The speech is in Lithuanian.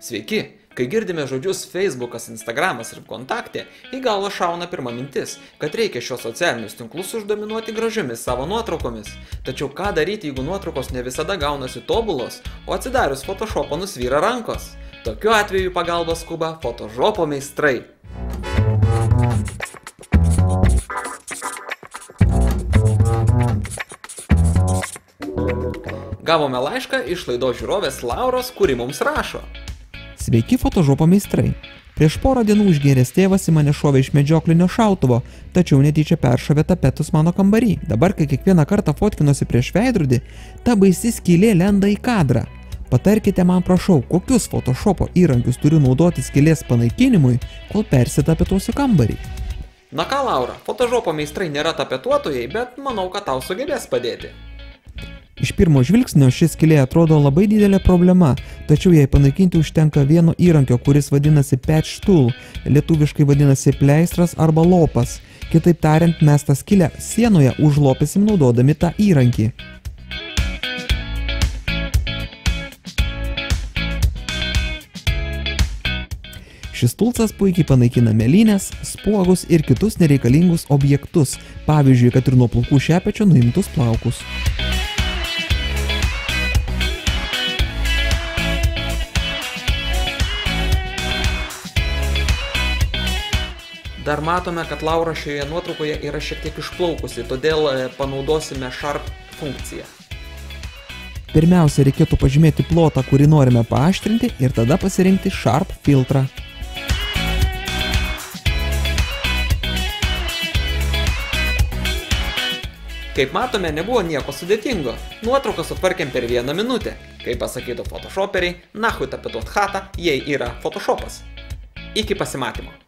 Sveiki, kai girdime žodžius Facebookas, Instagramas ir kontaktė, į galvą šauna pirma mintis, kad reikia šios socialinius tinklus uždominuoti gražiomis savo nuotraukomis. Tačiau ką daryti, jeigu nuotraukos ne visada gaunasi tobulos, o atsidarius Photoshopą nusvyra rankos? Tokiu atveju pagalbą skuba Photoshopo meistrai. Gavome laišką iš laidos žiūrovės Lauros, kuri mums rašo. Sveiki Photoshopo meistrai. Prieš porą dienų užgėręs tėvas į mane šovė iš medžioklinio šautuvo, tačiau netyčia peršovė tapetus mano kambarį. Dabar, kai kiekvieną kartą fotkinuosi prieš veidrodį, ta baisi skylė lenda į kadrą. Patarkite man, prašau, kokius Photoshopo įrankius turiu naudoti skylės panaikinimui, kol persitapetuosiu kambarį. Na ką, Laura, Photoshopo meistrai nėra tapetuotojai, bet manau, kad tau sugebės padėti. Iš pirmo žvilgsnio ši skylė atrodo labai didelė problema, tačiau jai panaikinti užtenka vieno įrankio, kuris vadinasi patch tool, lietuviškai vadinasi pleistras arba lopas. Kitaip tariant, mes tą skylę sienoje užlopysim naudodami tą įrankį. Šis tulcas puikiai panaikina mėlynes, spuogus ir kitus nereikalingus objektus, pavyzdžiui, kad ir nuo plaukų šepečio nuimtus plaukus. Dar matome, kad Laura šioje nuotraukoje yra šiek tiek išplaukusi, todėl panaudosime Sharp funkciją. Pirmiausia, reikėtų pažymėti plotą, kurį norime paaštrinti ir tada pasirinkti Sharp filtrą. Kaip matome, nebuvo nieko sudėtingo. Nuotrauką sutvarkėm per 1 minutę. Kaip pasakytų photoshoperiai, nahui tapetuot chatą, jei yra Photoshopas. Iki pasimatymo.